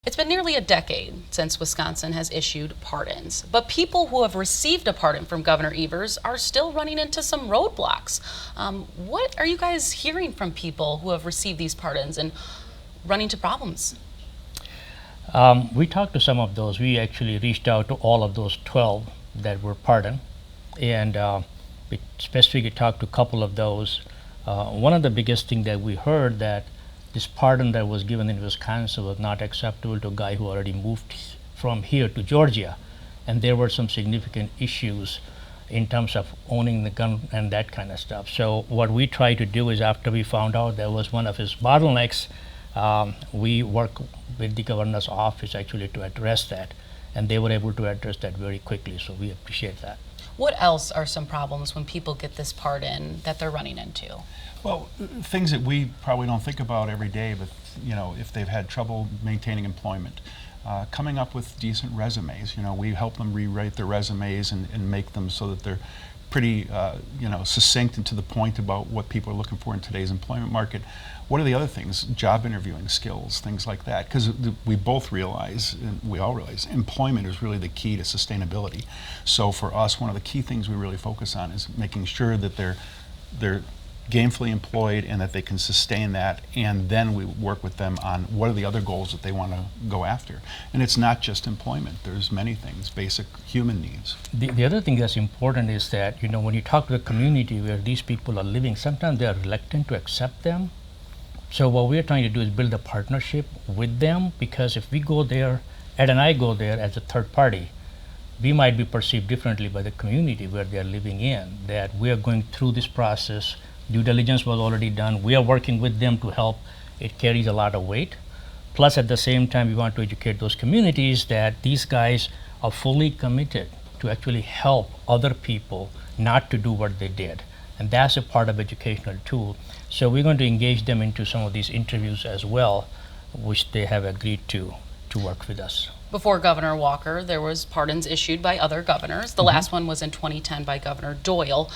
It's been nearly a decade since Wisconsin has issued pardons, but people who have received a pardon from Governor Evers are still running into some roadblocks. What are you guys hearing from people who have received these pardons and running into problems? We talked to some of those. We actually reached out to all of those 12 that were pardoned, and we specifically talked to a couple of those. One of the biggest things that we heard that this pardon that was given in Wisconsin was not acceptable to a guy who already moved from here to Georgia, and there were some significant issues in terms of owning the gun and that kind of stuff. So what we tried to do is, after we found out that was one of his bottlenecks, we worked with the governor's office actually to address that, and they were able to address that very quickly, so we appreciate that. What else are some problems when people get this pardon that they're running into? Well, things that we probably don't think about every day, but if they've had trouble maintaining employment, coming up with decent resumes. We help them rewrite their resumes and make them so that they're pretty, succinct and to the point about what people are looking for in today's employment market. What are the other things? Job interviewing skills, things like that. Because we both realize, and we all realize, employment is really the key to sustainability. So for us, one of the key things we really focus on is making sure that they're gainfully employed and that they can sustain that, and then we work with them on what are the other goals that they want to go after. And it's not just employment, there's many things, basic human needs. The other thing that's important is that, when you talk to the community where these people are living, sometimes they are reluctant to accept them. So what we're trying to do is build a partnership with them, because if we go there, Ed and I go there as a third party, we might be perceived differently by the community where they're living in, that we are going through this process. Due diligence was already done. We are working with them to help. It carries a lot of weight. Plus, at the same time, we want to educate those communities that these guys are fully committed to actually help other people not to do what they did. And that's a part of educational tool. So we're going to engage them into some of these interviews as well, which they have agreed to work with us. Before Governor Walker, there was pardons issued by other governors. The last one was in 2010 by Governor Doyle.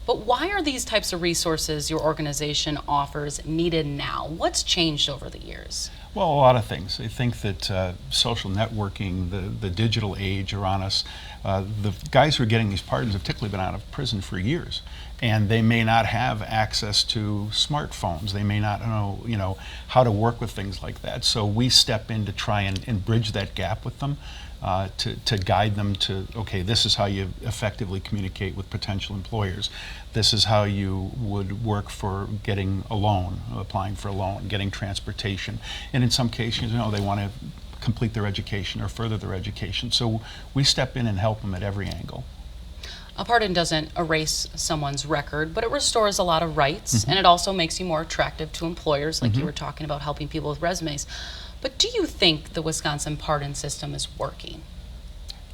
But why are these types of resources your organization offers needed now? What's changed over the years? Well, a lot of things. I think that social networking, the digital age are on us. The guys who are getting these pardons have typically been out of prison for years, and they may not have access to smartphones. They may not know, how to work with things like that. So we step in to try and bridge that gap with them, to guide them to, okay, this is how you effectively communicate with potential employers. This is how you would work for getting a loan, applying for a loan, getting transportation. And in some cases, they want to complete their education or further their education. So we step in and help them at every angle. A pardon doesn't erase someone's record, but it restores a lot of rights, and it also makes you more attractive to employers, like you were talking about, helping people with resumes. But do you think the Wisconsin pardon system is working?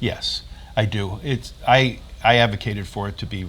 Yes, I do. I advocated for it to be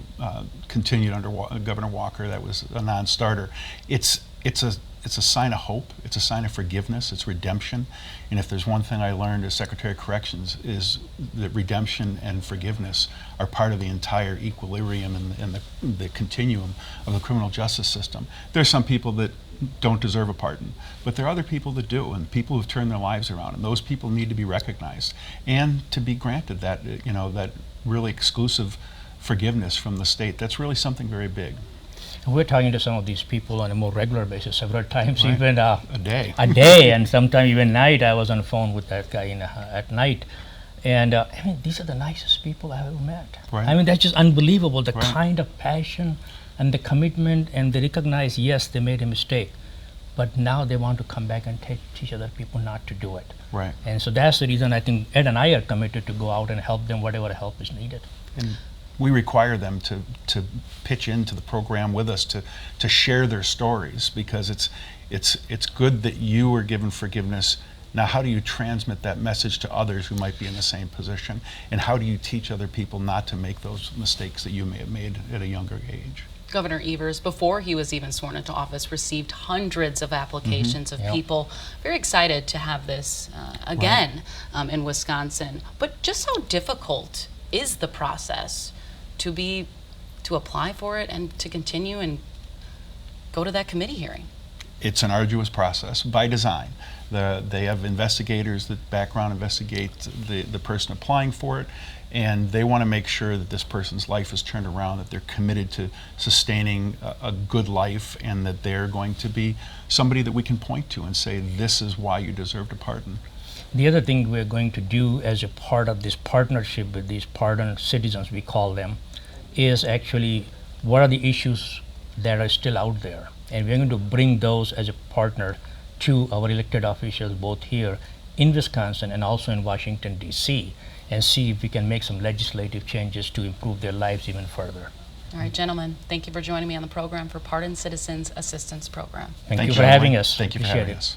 continued under Governor Walker. That was a non-starter. It's a sign of hope. It's a sign of forgiveness. It's redemption. And if there's one thing I learned as Secretary of Corrections, is that redemption and forgiveness are part of the entire equilibrium and the continuum of the criminal justice system. There's some people that don't deserve a pardon, but there are other people that do, and people who've turned their lives around, and those people need to be recognized and to be granted that, that really exclusive forgiveness from the state. That's really something very big. We're talking to some of these people on a more regular basis, several times, Right. even a day, and sometimes even night. I was on the phone with that guy at night, and these are the nicest people I've ever met. Right. That's just unbelievable, the Right. kind of passion and the commitment, and they recognize, yes, they made a mistake, but now they want to come back and teach other people not to do it. Right. And so that's the reason I think Ed and I are committed to go out and help them whatever help is needed. And we require them to pitch into the program with us, to share their stories, because it's good that you are given forgiveness. Now, how do you transmit that message to others who might be in the same position? And how do you teach other people not to make those mistakes that you may have made at a younger age? Governor Evers, before he was even sworn into office, received hundreds of applications of people very excited to have this again in Wisconsin. But just how difficult is the process to apply for it and to continue and go to that committee hearing? It's an arduous process by design. They have investigators that background investigate the person applying for it, and they want to make sure that this person's life is turned around, that they're committed to sustaining a good life, and that they're going to be somebody that we can point to and say, this is why you deserved a pardon. The other thing we're going to do as a part of this partnership with these pardoned citizens, we call them, is actually what are the issues that are still out there. And we're going to bring those as a partner to our elected officials both here in Wisconsin and also in Washington, D.C., and see if we can make some legislative changes to improve their lives even further. All right, gentlemen, thank you for joining me on the program for Pardoned Citizens Assistance Program. Thank you Thank for you, having Emily. us. Thank you for Appreciate having it. us.